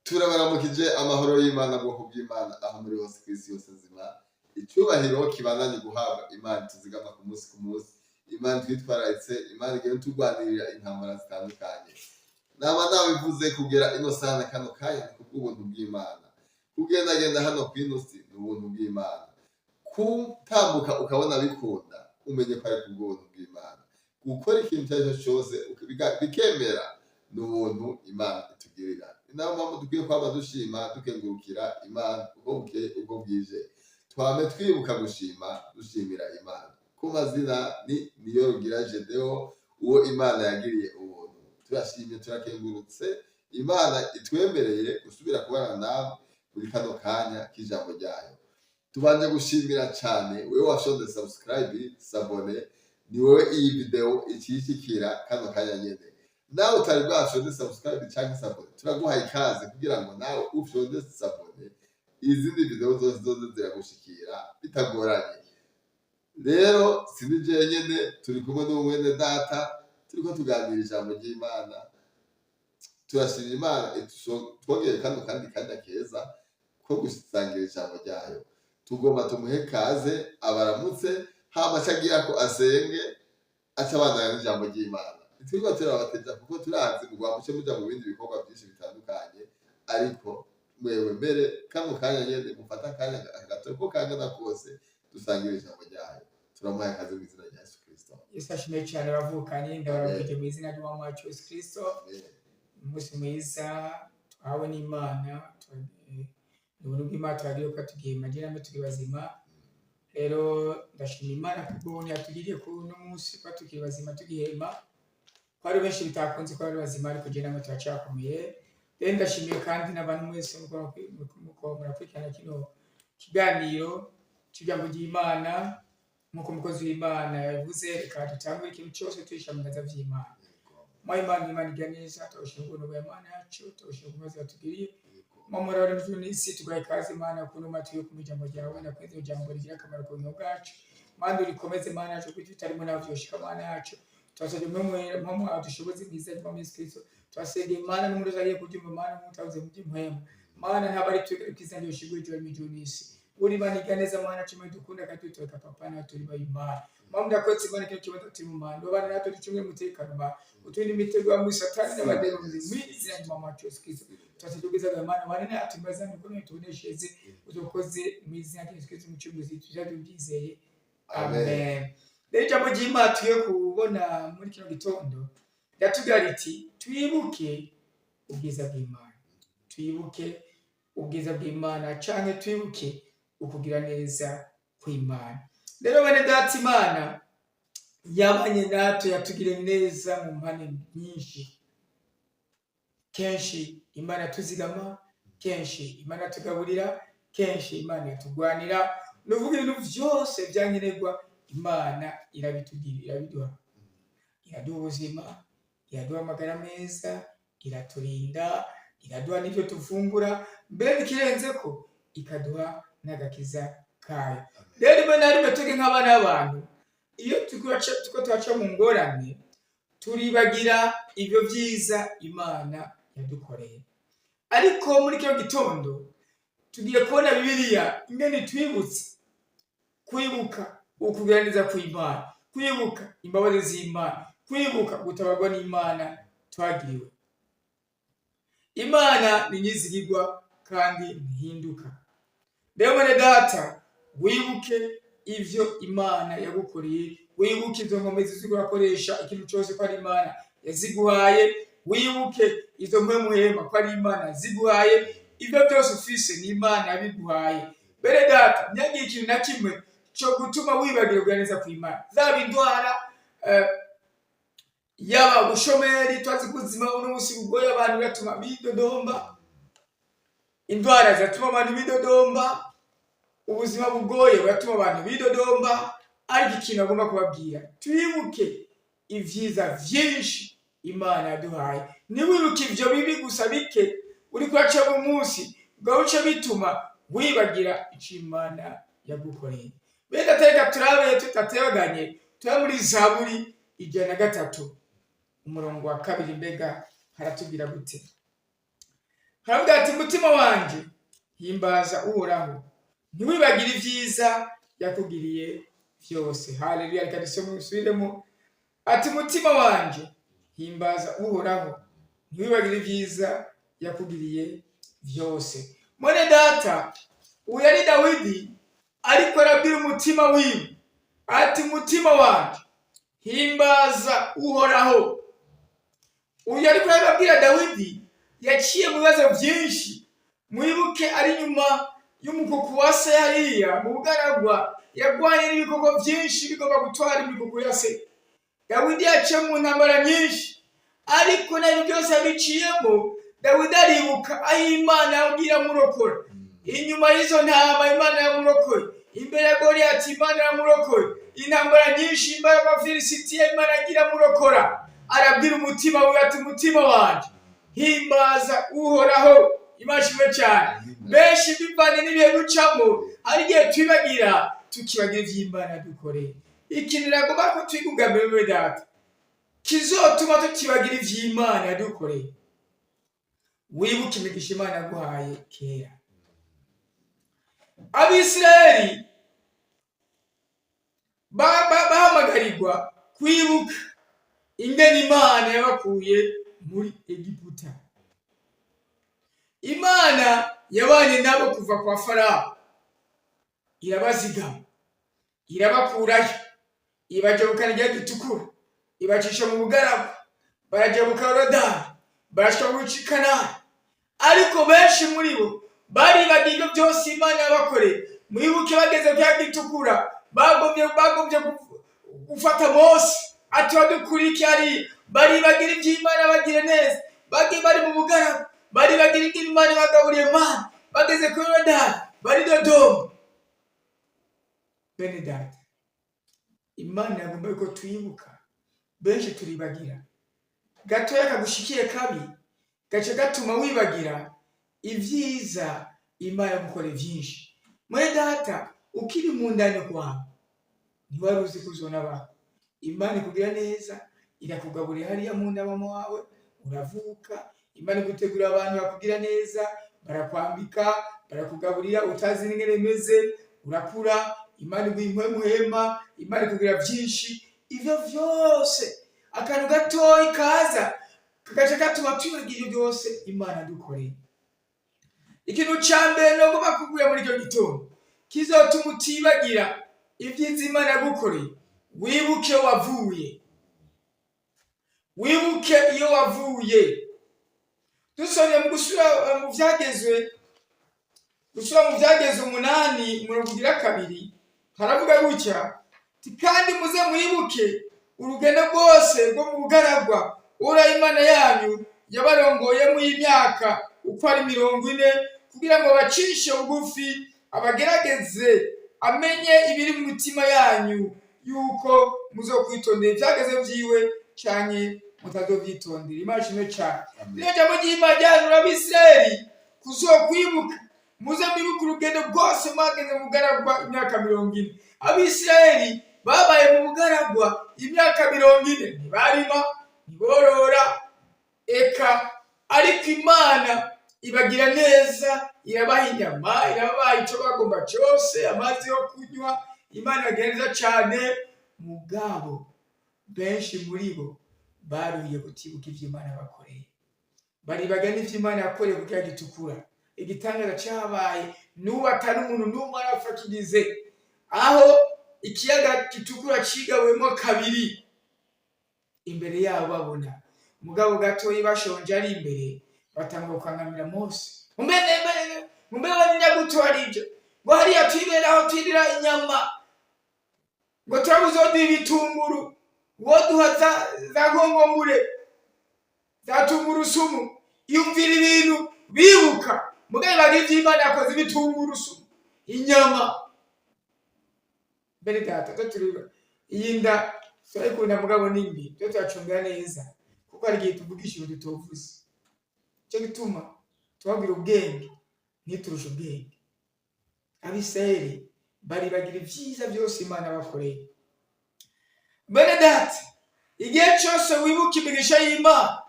Turabaramukije amahoro y'Imana bwoko bw'Imana aho muri hose kw'isi yose nzima. Icubahiro kibananye guhabwa Imana tuzigama ku munsi. Imana twitwararitse, Imana igenda turwanirira intambara zitandukanye. Nama nabivuze kugera ino sana kano kanya ni kubw'ubuntu bw'Imana. Kugendagenda hano kw'ino si ni ubuntu bw'Imana. Kutambuka ukabona bikunda umenye ko ari kubw'ubuntu bw'Imana. Gukora ikintu icyo ari cyo cyose bikemera ni ubuntu Imana itugirira. Inama mpamvu dukwiye kwama dushima dukengurukira Imana uko bukeye uko bwije. Twame twibuka gushima dushimira Imana. Ku mazina ni Niyorugira Gedeon, uwo Imana yagiriye ubuntu. Turashimye turakengurutse Imana itwemereye gusubira kubana nawe muri kano kanya k'ijambo ryayo. Tubanje gushimira cyane wewe washonze subscribe sabone, ni wowe iyi video ikishikira kano kanya nyene. Nawe utari bwashonze subscribe cyangwa sabone, turaguhaye ikaze kugira ngo nawe ushonze sabone izindi video zose ziragushikira bitagoranye. Rero sinije nyene turi kumwe n'umwene data turiko tuganira ijambo ry'Imana. Turashimira Imana twongeye kandi kanya keza ko gusangira ijambo ryayo. Tugomba tumuhe kaze abaramutse hama acagira ko asenge acabandanya n'ijambo ry'Imana. Twirwa turabateja kuko turazi mugwamuce muja mu bindi bikorwa byinshi bitandukanye, ariko mwewe mbere kano kanya nyene mufata kanya gato ko kangana kose dusangira ijambo ryayo. Turamuhaye kaze mu izina rya Yesu Kristo. Yesu ashimwe cyane bavukanye ndabarabije mu izina ry'Umwami wacu Yesu Kristo. Umunsi mwiza twahawe n'Imana, ubuntu bw'Imana twagiye ko tugiye magiramo turi bazima. Rero ndashimira Imana kubwo yatugiriye ko uno munsi ko tukiri bazima tugihema. Kwari benshi bitakunze ko bari bazima ariko je namwe turacakomeye. Rero ndashimiye kandi n'abantu mwese muko murakurikirana kino kiganiro cy'ijambo ry'Imana. Nkuko umukozi w'Imana yavuze reka dutangure ikintu cyose tuhisha mu biganza vy'Imana. Imana iganeza tubashimira ubuntu bw'Imana yacu, tubashimira kumaze batugiriye. Mamora wari mvune isi tugaye kazi Imana kuno matuye ku ijambo ryawe na kwezi ijambo rigira akamaro ku buzima bwacu. Mandi rikomeze Imana yacu kuko tutarimo navyoshika Imana yacu. Twasabye mpamwe adushoboze bwiza kwa Yesu Kristo. Twasabye Imana n'umuroza agiye kubyumva Imana mutavuze mu by'impuhemo. Imana ntabari twikizanye ushigwe cyo mu Jonisi. Uri Imana iganeza Imana cyo dukunda kandi tutoka papa na turi bayimana. Mamda ko Imana cyo kibazo turi mu mando bana natwe ducumwe mutekano ba. Utundi mitego ya Satani n'abademoni mu izina ry'Umwami Yesu Kristo. Twasabye Imana manene atumaza n'uko tubonesheze uzokoze mu izina rya Yesu Kristo mu cyumbuzi tuzabyizeye. Amen. Rero ijambo ry'Imana tugiye kubona muri kino gitondo yatubwira iti twibuke ubwiza bw'Imana. Twibuke ubwiza bw'Imana canke twibuke ukugira neza kw'Imana. Rero bene data Imana yabanye natwe yatugire neza mu mpande nyinshi. Kenshi Imana tuzigama, kenshi Imana tugaburira, kenshi Imana yatugwanira. Nuvuga ibintu vyose byankenerwa Imana irabitugirira, irabiduha. Iraduha ubuzima, iraduha amagara meza, iraturinda, iraduha n'ibyo tufungura, mbere ikirenze ko ikaduha n'agakiza kayo. Rero rimwe na rimwe twebwe nk'abana b'abantu iyo tuko twaca mu ngorane turibagira ibyo byiza Imana yadukoreye. Ariko muri kino gitondo tugiye kubona Bibiliya ingene twibutse kwibuka ukugira neza kw'Imana, kwibuka imbabazi z'Imana, kwibuka gutabarwa n'Imana twagiriwe. Imana ni nyizigirwa kandi ntihinduka. Rero bene data wibuke ivyo Imana yagukoreye, wibuke izo nkomezi zigurakoresha ikintu cyose ko ari Imana yaziguhaye, wibuke izo mpwemu ko ari Imana ziguhaye, ivyo byose ufise ni Imana yabiguhaye. Bene data nyagiye ikintu na kimwe cyo gutuma wibagira kuganeza kw'Imana. Zaba indwara yaba ubushomeri twazi kuzima uno musi bugoye abantu gatuma bidodomba. Indwara zatuma abantu bidodomba, ubuzima bugoye bugatuma abantu bidodomba. Ariko ikintu agomba kubabwira twibuke ivyiza vyinshi Imana yaduhaye. Niwibuke ivyo bibi gusa bike uri kwaca mu munsi gauce bituma wibagira ico Imana yagukoreye. Bega tega turabe tutatebaganye tuba muri Zaburi 103 umurongo wa 2 mbega haratubwira gute. haravuga ati mutima wanje himbaza uhoraho, ntiwibagire ibyiza yakugiriye byose. Haleluya. Reka dusubiremo ati mutima wanje himbaza uhoraho, ntiwibagire ibyiza yakugiriye byose. Mwene data, uyu yari Dawidi ariko arabwira umutima wiwe ati mutima wanje himbaza uhoraho. Uyu ariko arabwira Dawidi yaciye mu bibazo byinshi. Mwibuke ari nyuma y'umukuku wa se hariya mu bugaragwa, yarwanye n'ibikoko byinshi bigomba gutwara imikuku ya se. Dawidi yaciye mu ntambara nyinshi, ariko n'ibyo byose yabiciyemo Dawidi aribuka aho Imana yabwira amurokora. Inyuma y'izo ntama Imana yamurokoye, imbere ya Goliyati Imana yamurokoye, intambara nyinshi imbere y'Abafilisitiya Imana yagira amurokora. Arabwira umutima we ati mutima wanje himbaza uhoraho. Imashimwe cyane. Benshi bivanye n'ibihe ducamo, hari igihe twibagira tukibagira iby'Imana dukoreye. Ikintu nagomba ko twiguga mbere data kizotuma tukibagira iby'Imana yadukoreye, wibuke imigisha Imana yaguhaye kera. Abisirayeli bahamagarirwa kwibuka ingene Imana yabakuye muri Egiputa. Imana yabanye nabo kuva kwa Farawo, irabazigama, irabakurayo, ibajabukana igihugu gitukura, ibacisha mu bugaragwa, barajabuka Yorodani, barashika mu Kanani. Ariko benshi muri bo baribagiye ibyo byose Imana yabakoreye. Mwibuke bageze ku gihugu gitukura, bagombye gufata Mose ati wadukurikiye ari, baribagira iby'Imana bagire neza, bari mu bugaragwa, baribagira ibyo Imana bagaburiye Mana, bageze ku Yorodani, bari Dodoma. Bene data, Imana yagomba ko twibuka, benshi turibagira. Gatoya kagushikiye kabi gace gatuma wibagira ibyiza Imana yagukoreye byinshi. Mwene data, ukiri mu ndani kwawe ntiwari uzi kuzona abantu. Imana ikugira neza, irakugaburira hariya mu nda mama wawe, uravuka. Imana igutegura abantu bakugira neza, barakwambika, barakugaburira utazi n'ingene bimeze, urakura. Imana iguha muhema, Imana ikugira byinshi. Ibyo byose akantu gatoyi kaza kagace gatuma twibagira byose Imana dukoreye. Ikintu cya mbere no bakubwira muri icyo gitondo kizotuma utibagira ibyiza Imana yagukoreye, wibuke wavuye. Wibuke iyo wavuye. Dusomye mu gusura mu byagezwe 8:2 haravuga gutya kandi muze mwibuke urugendo rwose rwo mu bugaragwa Uhoraho Imana yanyu yabarongoye mu imyaka uko ari 40 kugira ngo bacishe bugufi abagerageze amenye ibiri mu mitima yanyu yuko muzokwitondera ibyageze byiwe cyane mutazovyitondera. Imashimwe cyane. Niyo jambo ry'Imana n'Abisirayeli kuzokwibuka, muze mwibuke urugendo rwose mwageze mu bugaragwa imyaka 40. Abisirayeli babaye mu bugaragwa imyaka 40, ntibarima, ntiborora, eka ariko Imana ibagira neza, irabaha inyama, irabaha icyo bagomba cyose, amazi yo kunywa. Imana yagenza cyane. Mugabo benshi muri bo baruye kutibuka iby'Imana bakoreye, baribaga n'iby'Imana yakoreye ku kiyaga gitukura. Igitangaza cyabaye n'ubu atari umuntu n'umwe arafakirize aho ikiyaga gitukura cigabuyemo kabiri imbere yabo babona. Mugabo gatoyi bashonje ari imbere batanga gukangamira Mose. Mumbe banyira gutwarije ngo hariya twibera aho twirira inyama, ngo turabuzoduha ibitunguru, woduha za ngongomure, za tungurusumu. Yumvira ibintu bibuka, mugabe bagira iby'Imana yakoze ibitunguru, inyama. Bene data, turiba iyi nda turayikunda mugabo nimbi, turacungira neza kuko ari igihe tuvugisha ibintu tuvuze. Cyo gituma tubabwira ubwenge ntiturushe ubwenge. Abisirayeli baribagira ibyiza byose Imana bakoreye. Bene data, igihe cyose wibuka imigisha y'Imana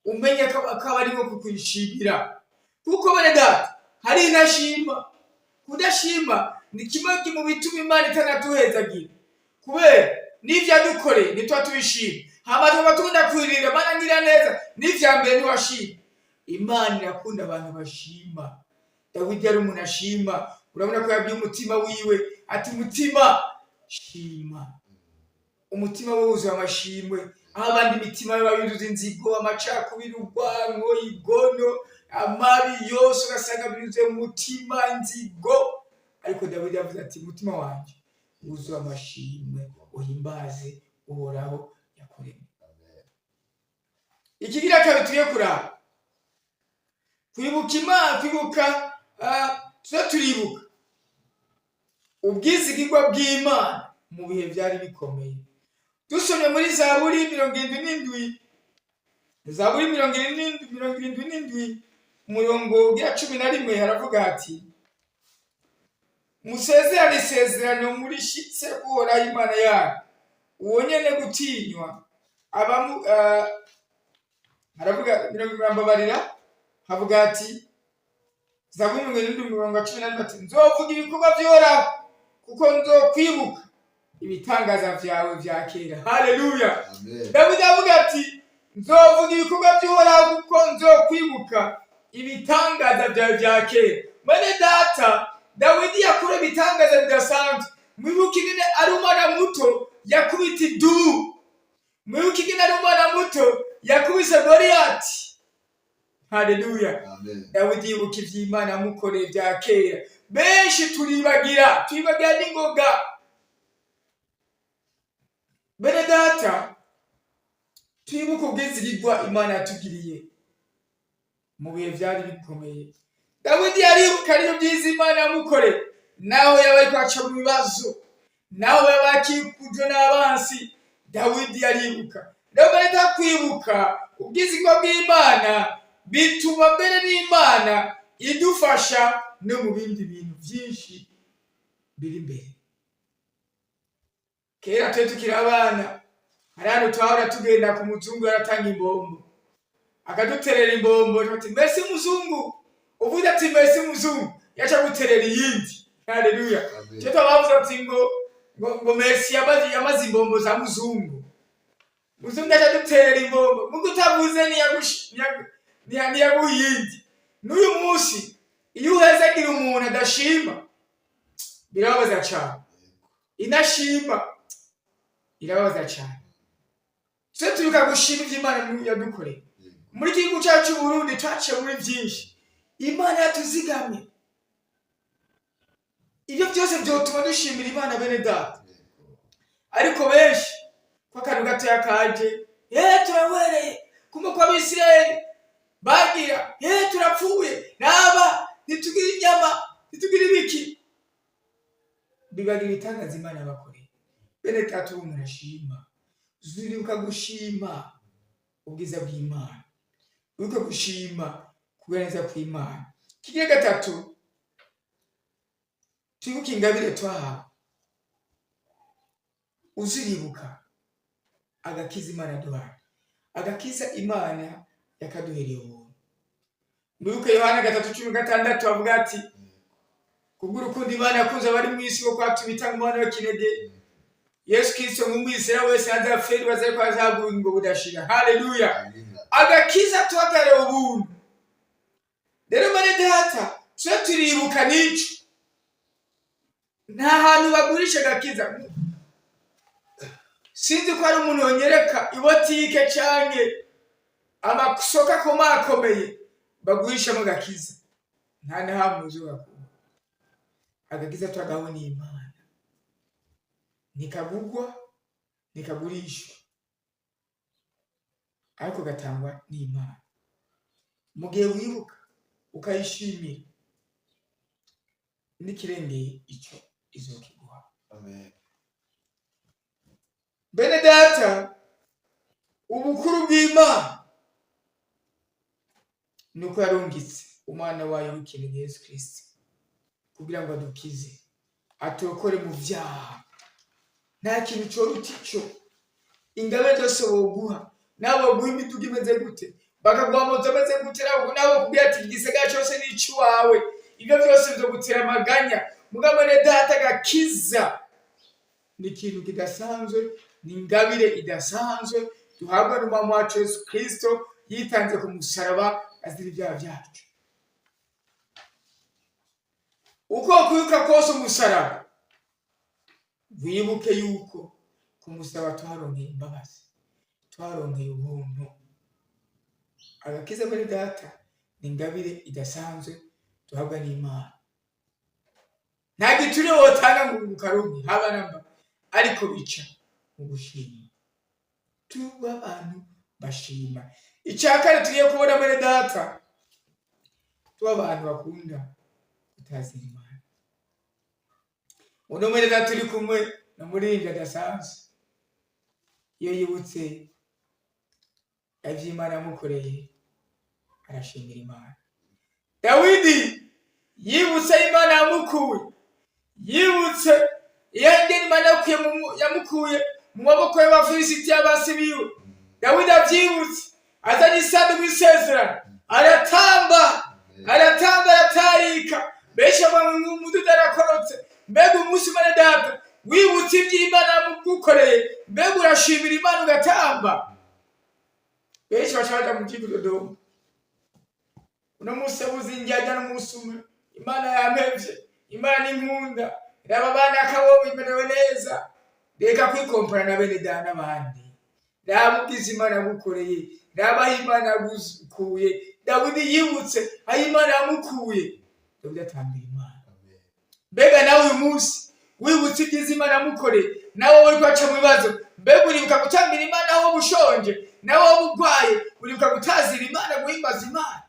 umenye akaba arimo kukwishimira. kuko bene data hari inashima. Kudashima ni kimwe mu bituma Imana itanaduhezagira, kubera n'ivyo yadukoreye ntitwa tubishima, hama tuba tugenda kwirira Mana ngira neza n'ivya mbere ntiwashima. Imana irakunda abantu bashima. Dawidi yari umuntu ashima. Urabona ko yabwiye umutima wiwe ati umutima shima. Umutima we wuzuye amashimwe, aho abandi imitima y'abayuzuza inzigo, amacakubiri, urwango, igono, amabi yose ugasanga binyuze mu mutima, inzigo. Ariko Dawidi yavuze ati umutima wanje wuzuye amashimwe, uhimbaze Uhoraho yakuremye. Ikigira kabiri tugiye kuraba, kwibuka Imana, kwibuka turibuka ubwizigirwa bw'Imana mu bihe byari bikomeye. Dusomye muri Zaburi 77, Zaburi 77 umurongo wa 11 haravuga ati musezerane isezerano murishitse Uhoraho Imana yanyu, uwo nyene gutinywa haravuga mirongo havuga ati Zaburi 77 ati nzovuga ibikorwa by'Uhoraho kuko nzokwibuka ibitangaza vyawe vya kera. Haleluya, amen. Dawidi avuga ati nzovuga ibikorwa by'Uhoraho kuko nzokwibuka ibitangaza vyawe vya kera. Bene data, Dawidi yakora ibitangaza bidasanzwe. Mwibuke ingene ari umwana muto yakubita idubu. Mwibuke ingene ari umwana muto yakubise Goliyati. Haleluya, amen. Dawidi yibuka ivy'Imana yamukoreye vya kera. Benshi turibagira n'ingoga. Bene data, twibuka ubwizigirwa Imana yatugiriye mu bihe byari bikomeye. Dawidi yaribuka ariyo byiza Imana yamukoreye, naho yabaye kwaca mu bibazo, naho yabakikujwe n'abansi, Dawidi yaribuka. Rero bene data, kwibuka ubwizigirwa bw'Imana bituma mbere n'Imana idufasha no mu bindi bintu byinshi biri imbere. Kera twe tukiri abana, hari hano twahora tugenda ku muzungu yaratanga imbombo, akaduterera imbombo, ati merci muzungu. Uvuze ati merci muzungu, yaca guterera iyindi. Haleluya, cyo twavuze ati ngo merci yamaze imbombo za muzungu. Muzungu yaca duterera imbombo, mugo utavuze niyaguhindi. N'uyu munsi iyo uhezagira umuntu adashima birababaza cyane. Inashima irababaza cyane. Twe turuka gushima iby'Imana yadukoreye. Muri iki gihugu cyacu Burundi twaciye muri byinshi. Imana yatuzigamye. Ibyo byose byotuma dushimira Imana bene data. Ariko benshi kwa kantu gato yakaje, turawereye kuma kwa Bisirayeli bagira, turapfuye naba nitugira inyama, nitugira ibiki. Bibagira ibitangaza Imana yabakoreye. Bene data, ubu murashima. Zuribuka gushima ubwiza bw'Imana, uruka gushima kuganeza kw'Imana. Kigira gatatu, twibuka ingabire twahawe. Uzuribuka agakiza Imana yaduhaye, agakiza Imana yakaduhereye ubuntu. Mwibuke Yohana 3:16 avuga ati kubw'urukundo Imana yakunze abari mu isi ko kwatumye itanga umwana w'ikinege Yesu Kristo mu mwizera wese azapfira baze ko azabugingo budashira. Haleluya, agakiza twagare ubuntu. Rero bane data, twe turibuka nico. Nta hantu bagurisha agakiza. Sinzi ko ari umuntu yonyereka ibotike canke amasoka akomeye bagurisha mu gakiza. Nta nahamwe uzubakura. Agakiza twagaho n'Imana. Nikagugwa, nikagurishwa, ariko gatangwa n'Imana. Mugihe wibuka ukayishimira, nikirengeye ico izokiguha. Amen. Bene data, ubukuru bw'Imana nuko yarungitse umwana wayo w'ikinege Yesu Kristo kugira ngo adukize, atokore mu vyaha. Nta kintu cyo rutico. Ingabe zose woguha, nabo guha imiduga imeze gute, bakaguhamuza bameze gutera ubu nabo kubwira ati igisagara cyose ni icy'iwawe, ibyo byose byo gutera amaganya. Mugabo ne data gakiza ni ikintu kidasanzwe, ni ingabire idasanzwe duhabwa n'umwami wacu Yesu Kristo yitanze ku musaraba azira ibyaha byacu. Uko kwibuka kose umusaraba, wibuke yuko ku musaraba twaronkeye imbabazi, twaronkeye ubuntu. Agakiza muri data ni ingabire idasanzwe duhabwa n'Imana. Nta giturire wotanga ngo ukaronke haba namba, ariko bica mu gushima. Tuba abantu bashima. Icyakare tugiye kubona muri data, tuba abantu bakunda kutazira Imana. Uno muri data turi kumwe na muririmbyi adasanzwe, iyo yibutse ibyo Imana yamukoreye arashimira Imana. Dawidi yibutse Imana yamukuye, yibutse yende Imana yamukuye mu maboko y'Abafilisitiya basi biwe. Dawidi abyibutse azanye isanduku y'isezerano, aratamba aratarika, benshi umududa arakorotse. Mbega umunsi Imana data wibutse iby'Imana yamukoreye, mbega urashimira Imana ugatamba. Benshi bashaka mu Dodoma, uno munsi abuze injyajya n'umunsi umwe. Imana yampevye, Imana inkunda, raba abana akabo bimerewe neza. Reka kwikompara na bene data n'abandi. Raba ubwiza Imana yamukoreye, raba aho Imana yagukuye. Dawidi yibutse aho Imana yamukuye, Dawidi atambira Imana. Mbega nawe uyu munsi wibutse ibyiza Imana yamukoreye, nawe uri kwaca mu bibazo, mbega uribuka gutambira Imana aho bushonje, nawe aho bugwaye uribuka gutazira Imana, guhimbaza Imana.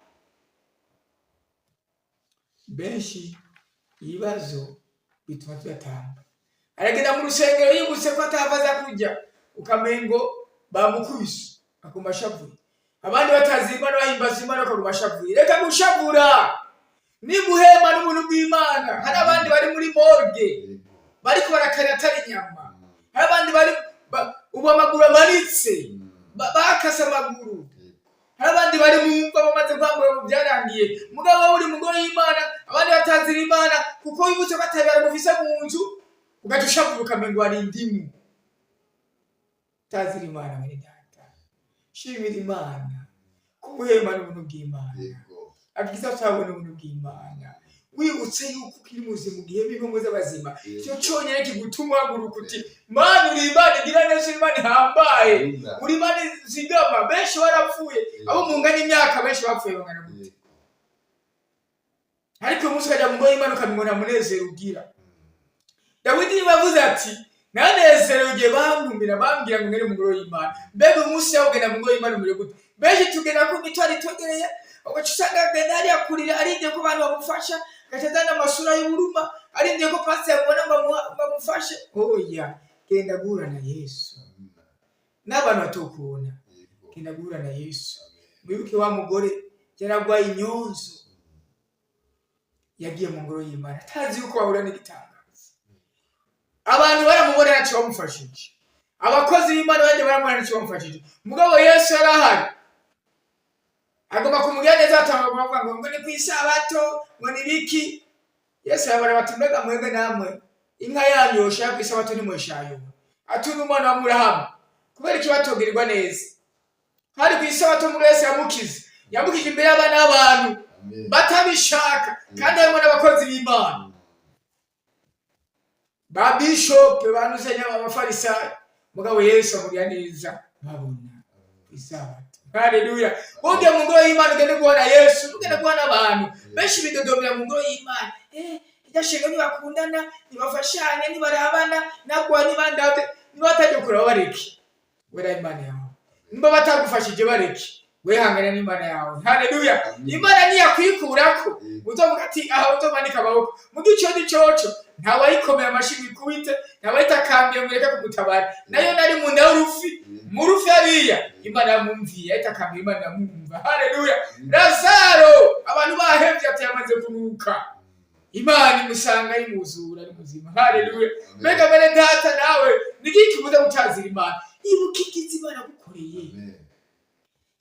Benshi ibibazo bituma tuyatamba. Aragenda mu rusengero yibutse ko atavaza kujya, ukamengo bamukubise akumashavuye. Abandi batazira Imana bahimbaza Imana akagumashavuye. Reka gushavura, nimuhema n'umuntu bw'Imana. Hari abandi bari muri morgue bariko barakarira atari inyama. Hari abandi bari ubu amaguru amanitse bakase amaguru. Hari abandi bari mu mva bamaze kwambura byarangiye. Mugabo uri mugore y'Imana, abandi batazira Imana kuko wibutse ko atabara gufise mu nzu, ugatushavura ukamengo ari indimu. Tazira Imana muri data, shimira Imana kubuhema n'ubuntu bw'Imana. Akiza cyabona ubuntu bw'Imana, wibutse yuko ukiri muzima mu gihe bimwe muze bazima. Cyo cyonyine kigutuma haguruka uti Mana uri Imana igira neza, Imana ihambaye, uri Imana zigama. Benshi barapfuye, abo mungana imyaka benshi bapfuye bangana gute. Ariko umunsi ukajya mu ngo y'Imana ukamibona munezero ugira. Dawidi bavuze ati nanezerewe igihe bantumira bambwira ngo ngere mu ngoro y'Imana. Mbega umunsi yawugenda mu ngoro y'Imana muri gute. Benshi tugenda ku mitwari togereye, ugacisanga Benari akurira arinde ko abantu bamufasha, gatazana amasura y'uburuma arinde ko pastor yabona bamufashe. Oya, genda guhura na Yesu. N'abantu batokubona, genda guhura na Yesu. Mwibuke wa mugore yaragwaye inyonzo, yagiye mu ngoro y'Imana atazi yuko bahura n'igitangaza. Abantu baramubona ati bamufashije, abakozi b'Imana banje baramubona ati bamufashije. Mugabo Yesu yarahari, agomba kumubwira neza atanga ngo ni kwisabato, ngo ni biki. Yesu yabara batumbega mwege namwe inka yanyu yoshaka kwisabato ni mweshayo. Atuna umwana wa Aburahamu kubera iki batogirirwa neza. Hari kwisabato muri Yesu yamukije imbere y'abana n'abantu batabishaka, kandi harimo n'abakozi b'Imana, ba bishop banuzenya abafarisayo. Mugabo Yesu amubwira neza babona kwisabato. Haleluya. Bonge mu ngoro y'Imana ugende guhana Yesu, ugende guhana abantu. Benshi bidodomera mu ngoro y'Imana. Idashega ni bakundana, ni bafashanya, ni barabana, nagwa ni bandate, ni bataje kuraba bareke. Wera Imana yawe. Nimba batagufashije bareke. Wehangana n'Imana yawe. Haleluya. Imana ni yakwikurako. Uzovuga ati aha uzomanika amaboko. Mu gico nicoco ntawayikomera amashyi kubite, ntawayitakambiye mureke kugutabara. Nayo nari mu nda y'urufi, mu rufi hariya Imana yamumviye, ayitakambiye Imana yamumva. Haleluya. Lazaro abantu bahevye ati yamaze kunuka, Imana imusanga imuzura ari muzima. Haleluya. Mbega bene data nawe nigiki kuza gutazira Imana. Ibuka ikizi Imana gukoreye.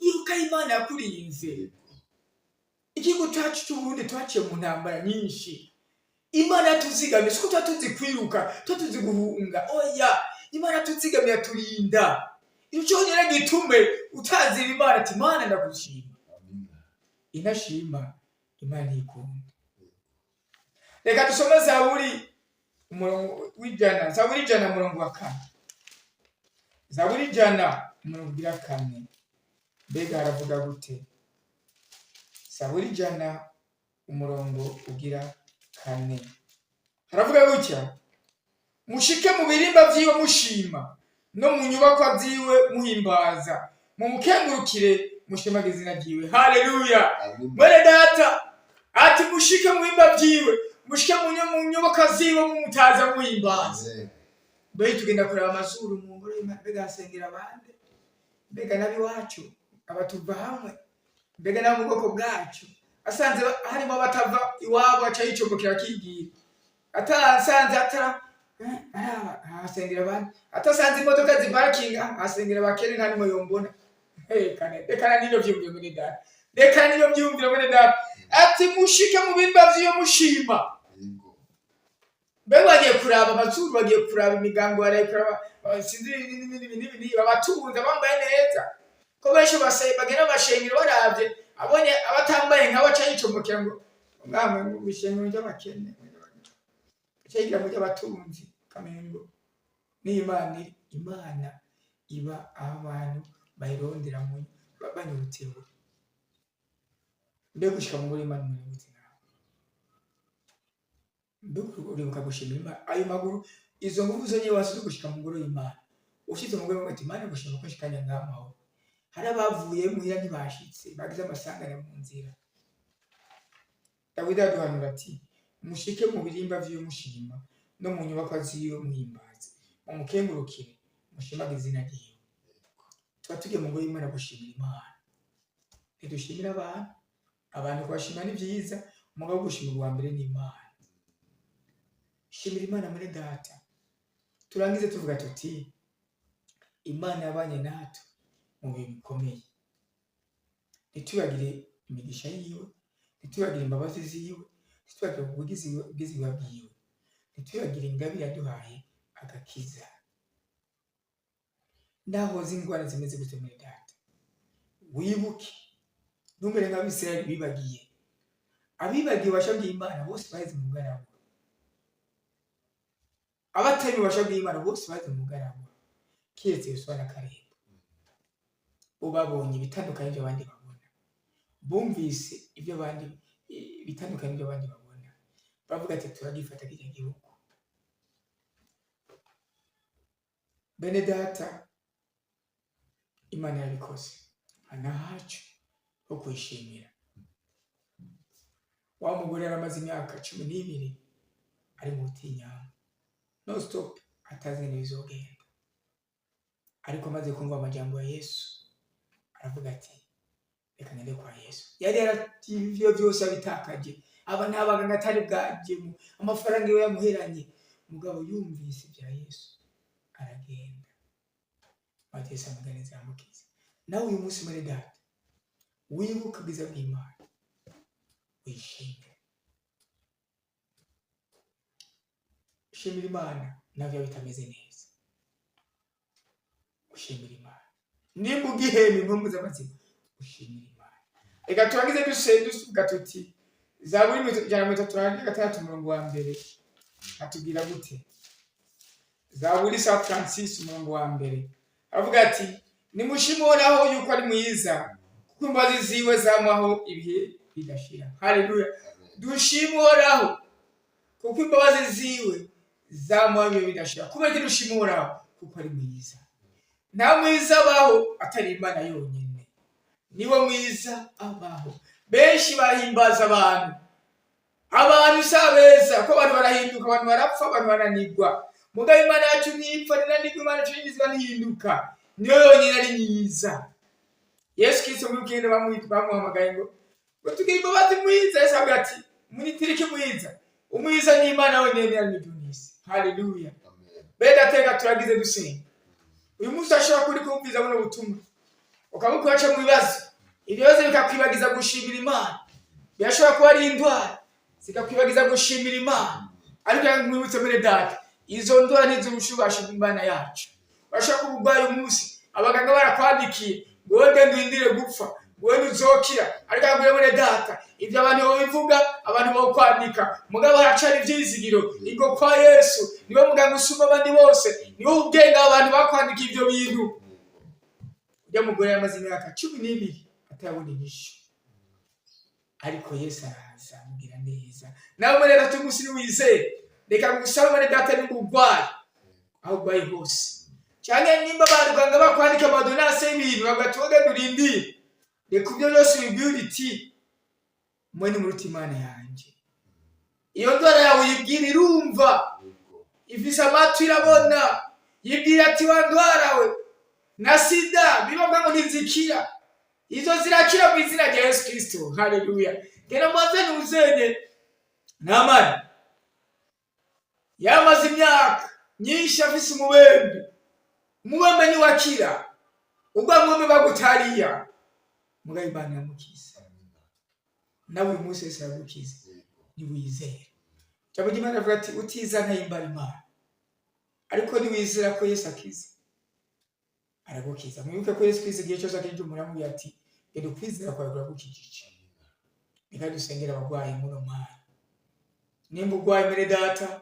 ibuka Imana yakurinze. Igihugu cyacu cy'Uburundi twaciye mu ntambara nyinshi. Imana yatuzigamye, siko tuzi kwiruka, tuzi guhunga. Oya, Imana yatuzigamye yaturinda. Iyo cyonyine gitume utazira Imana ati Imana ndagushima. Inashima Imana ikunda. Reka dusome Zaburi umurongo w'ijana, Zaburi 100 umurongo wa 4. Zaburi 100 umurongo wa 4. Mbega haravuga gute? Zaburi 100 umurongo ugira 4. Haravuga gutya: mushike mu birimba vyiwe mushima, no mu nyubako ziwe muhimbaza, mu mukengurukire mushima izina ryiwe. Haleluya. Mwene data ati mushike mu birimba vyiwe, mushike mu nyubako ziwe mumutaza muhimbaza. Mbere tugenda kureba amazuru mu ngoro y'Imana, mbega asengera abandi, mbega nabi wacu abatuva hamwe, mbega na mu bwoko bwacu asanze harimo abatava iwabo aca yicombokera kigira, atasanze asengera abandi, atasanze imodoka ziparkinga asengera abakene nta nimwe yombona. Reka nibyo byumviro muri data, reka nibyo byumviro muri data. Ati mushike mu birimba vyiwe mushima. Mbega bagiye kuraba amazuru, bagiye kuraba imigango, bagiye kuraba sinzi n'ibindi, abatunze bambaye neza, ko benshi bagenda bashengera baravye abonye abatambaye nka baca yicombokera ngo ngamwe mu bishengero by'abakene, cyagira mu by'abatunzi kamengo. Ni Imana iba abantu bayirondera mu banyurutiwe. Mbega gushika mu ngoro y'Imana muri mutima, mbega uribuka gushima Imana ayo maguru, izo nguvu zonye wasi zo gushika mu ngoro y'Imana. Ushize mu ngoro y'Imana, Imana gushima ko shikanya ngamaho. Hari abavuye muhira ntibashitse, bagize amasanganya mu nzira. Dawidi aduhanura ati mushike mu birimba vyiwe mushima, no mu nyubako ziwe muhimbaza, mu mukengurukire mushima izina ryiwe. Tuba tugiye mu ngoro y'Imana gushimira Imana. Ntidushimira abantu kubashima ni byiza, umugabo gushimira uwa mbere ni Imana. Shimira Imana muri data. Turangize tuvuga tuti Imana yabanye natwe mu bihe bikomeye. Nitubagire imigisha yiwe, nitubagire imbabazi ziwe, nitubagire ubwizi bwiwe, nitubagire ingabire yaduhaye agakiza. Ndaho zingwara zimeze gute muri data, wibuke numere nk'Abisirayeli bibagiye. Abibagiye bashabye Imana bose baheze mu garabo, abatari bashabye Imana bose baheze mu garabo, kiretse Yosuwa na Kalebu. Ubabonye bitandukanye ibyo abandi babona, bumvise ibyo abandi bitandukanye ibyo abandi babona, bavuga ati turagifata kijya gihugu. Bene data, Imana yabikoze, anahacu ho kwishimira. Wa mugore yaramaze imyaka 12 ari mu butinyanga, no stop, atazi n'ibizogenda. Ariko amaze kumva amajambo ya Yesu, aravuga ati reka ngende kwa Yesu. Yari yaratiyo byose abitakaje, aba ntabaganga atari bwajyemo, amafaranga yo yamuheranye. Mugabo yumvise bya Yesu aragenda, Yesu amuganiza amukiza. Nawe uyu munsi muri data, wibuka ubwiza bw'Imana, wishimire. Shimira Imana navyo bitameze neza, ushimira Imana. Nimba ugihema impamvu z'amazima, ushimira Imana. Reka turangize dusuka tuti Zaburi 136 umurongo wa mbere atubwira gute? Zaburi 136 umurongo wa mbere avuga ati nimushime Uhoraho yuko ari mwiza, kuko imbabazi ziwe zamaho ibihe bidashira. Haleluya. Dushime Uhoraho kuko imbabazi ziwe zamaho ibihe bidashira. Kubera ko dushime Uhoraho kuko ari mwiza. Nta mwiza abaho atari Imana yonyine, niwe mwiza abaho. Benshi bahimbaza abantu sabeza ko abantu barahinduka, abantu barapfa, abantu baranigwa. Mugabo Imana yacu ntipfa, ninanigwa, Imana yacu yigizwe ntihinduka, niyo yonyine ari myiza. Yesu Kristo mu kindi bamuhamagaye ngo tugire imbabazi mwiza. Yesu avuga ati munitirike mwiza, umwiza ni Imana yonyine ari n'isi. Haleluya. Beda tega turagize dusenga. Uyu munsi ashobora kuri kumviza buno butumwa, ukabuka waca mu bibazo, ibyo bibazo bikakwibagiza gushimira Imana. Birashobora kuba ari indwara zikakwibagiza gushimira Imana, ariko mwibutse muri data, izo ndwara ntiz'ubushubasha bw'Imana yacu. Urashobora kuba urwaye umunsi, abaganga barakwandikiye ngo wowe genda uhindire gupfa, wowe ntuzokira, ariko yabwiye muri data, ibyo abantu babivuga, abantu bawukwandika, mugabo haracana ibyizigiro. Ingo kwa Yesu niwe muganga usumba abandi bose, niwe ubwenge abantu bakwandikiye ibyo bintu. Ujya mugore yamaze imyaka 12 atabona inyishu, ariko Yesu araza amubwira neza, nawe muri data umunsi wizeye, reka ngusaba muri data nimba urwaye, aho urwaye hose, cyane nimba baruganga bakwandika amadonase y'ibintu bagatuga durindire, reka ibyo byose ubibwire iti mwe muruta Imana yanjye. Iyo ndwara yawe yibwira irumva, ifise amatwi irabona, yibwira ati wa ndwara we na sida bibaga ngo ntizikira, izo zirakira mu izina rya Yesu Kristo. Haleluya. Gena maze nuzenye Namani yamaze imyaka nyinshi afise umubembe ni wakira, ubwo mwumwe bagutariya mugaye Imana yamukiza, nawe uyu munsi Yesu yagukiza niwizere. Cyangwa Imana avuga ati utiza ntayimbara Imana, ariko niwizera ko Yesu akiza aragukiza. Mwibuke ko Yesu Kristo igihe cyose akenje umuramubwira ati genda ukwizera kwawe kuragukijije. Reka dusengera abagwayi muno mwanya. Nimba urwaye muri data,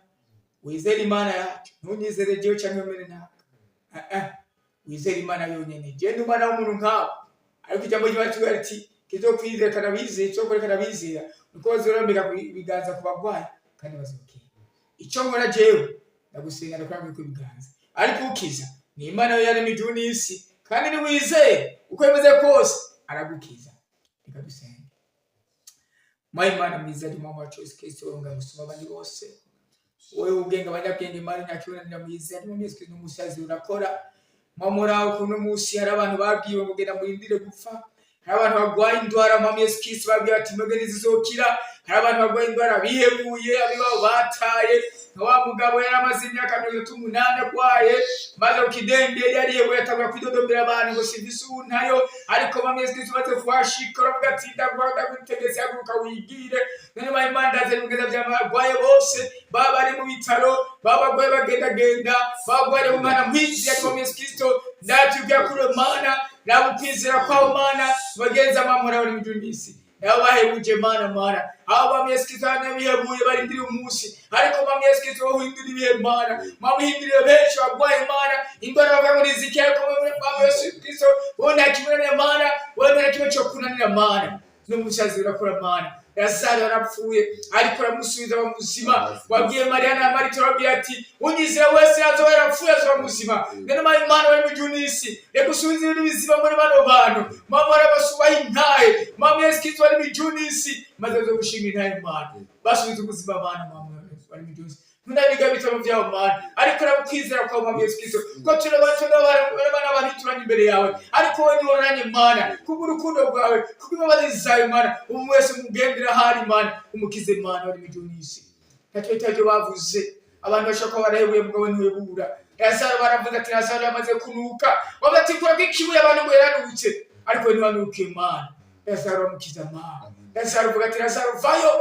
wizere Imana yacu, ntunyizere jewe cyangwa mbere naka. Wizere Imana yonyene. Genda umwana w'umuntu nkawe, ariko ijambo ry'Imana ati kizokwizera kanabizera, cyo kore kanabizera, nuko bazorambika ibiganza ku bagwayi kandi bazokira. Icyo nkora jewe ndagusenga ndakurambika ku biganza, ariko ukiza ni Imana yaremye ijuru n'isi, kandi niwizeye uko yemeze kose aragukiza. Reka dusenge. Imana mwiza ari mama wacu Yesu Kristo, wonga gusoma abandi bose, wowe ubwenga abanyabwenge Imana nyakiranira mwiza ari mu Yesu Kristo n'umusazi urakora. Mamora ukuntu munsi hari abantu babwiwe mugenda murindire gupfa, hari abantu bagwaye indwara mu Yesu Kristo babwiye ati mwebwe zizokira, hari abantu bagwaye indwara bihebuye abibabo bataye, wa mugabo yaramaze imyaka 38 agwaye, maze ukidenderi yariyebuye atabwa kwidodombera abantu ngo sivisi untayo, ariko mu Yesu Kristo baze kwashikora mugatsinda gwanda gutegetse yaguruka wigire. None Imana ndaze mugeza by'amagwaye bose baba bari mu bitaro, baba bagwaye bagenda bagwaye mu Mana mwizi ya Yesu Kristo, ndacyubya kuri Mana nabo kwizera kwa Mana bagenza mamura bari mu jundisi nabo bahebuje Mana abo Yesu Kristo bihebuye barindira umunsi, ariko Yesu Kristo wohindura ibihe Mana, hindurire benshi bagwaye Mana, indwara bava muri zikiye ko Yesu Kristo wona kimwe Mana, wona kimwe cyo kunanira Mana, n'umusazi urakora Mana. Lazaro arapfuye ariko aramusubiza bamuzima, wabwiye Mariya na Marita wabwiye ati unyizera wese azoba yarapfuye azoba muzima. None Imana bari mu junisi rekusubiza ibizima muri bano bantu, mama arabasubaha intahe, mama Yesu Kristo bari mu junisi maze zo gushimira intahe Imana basubiza ubuzima abantu mama bari mu junisi. Munabiga bitabo byabo Mana, ariko arakwizera kwa mama Yesu Kristo ko turabana abantu turanye imbere yawe, ariko wowe niworanye Mana kubw'urukundo rwawe, kubw'imbabazi zawe Mana, umwese umugendera hari Mana, umukize Mana bari mu junisi. Natwe bavuze abantu bashaka barahebuye mugabo ntiwebura. Lazaro baravuga ati Lazaro yamaze kunuka, wabatikura k'ikibuye abantu ngo yaranutse, ariko ntibanuke Mana. Lazaro amukiza Mana. Lazaro avuga ati Lazaro vayo.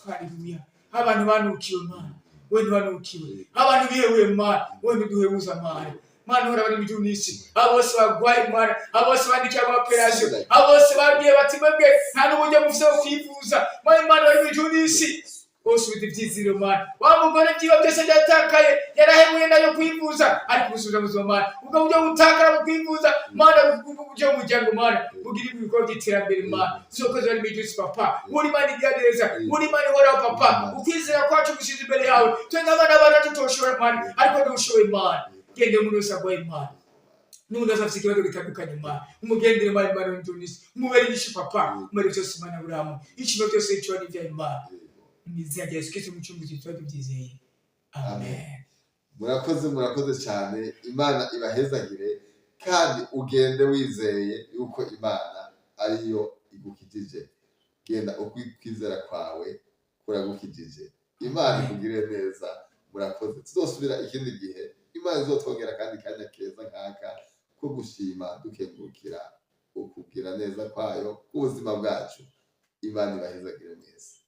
Haleluya. Abantu banukiwe Mana, wewe ntibanukiwe. Abantu bihebuye Mana, wewe ntiduhebuza Mana. Mana ora bari mu junisi, abose bagwaye Mana, abose bandikiye abaoperation, abose bagiye bati mwebwe nta n'uburyo mufise bwo kwivuza. Mana bari mu junisi bose bidiviziro Mana, wa mugore byiba byose byatakaye yarahemuye nayo kwivuza, ariko gusubiza mu Mana ubwo buryo butakara kwivuza Mana, buryo mujyango Mana bugira ibikorwa by'iterambere Mana, sokoze bari mu junisi Papa, uri Mana iganeza, uri Mana hora Papa, ukwizera kwacu gushize imbere yawe, twenga abana bana tutoshobora Mana, ariko dushoboye Mana. Gende muri usagwaye Mana, n'umuntu afite ikibazo gitandukanye Mana, umugendere Mana mu junisi, umubere igishi Papa, muri byose Mana buramu, ikintu cyose cyo ni bya Mana. Nizia Yesu Kristo mucunguzi cyo tubyizeye. Amen. Murakoze cyane. Imana ibahezagire kandi ugende wizeye yuko Imana ariyo igukijije. Genda ukwizera kwawe kuragukijije. Imana ikugire neza. Murakoze. Tuzosubira ikindi gihe. Imana izotwongera kandi kanya keza nkaka ko gushima dukengurukira ukugira neza kwayo k'ubuzima bwacu. Imana ibahezagire neza.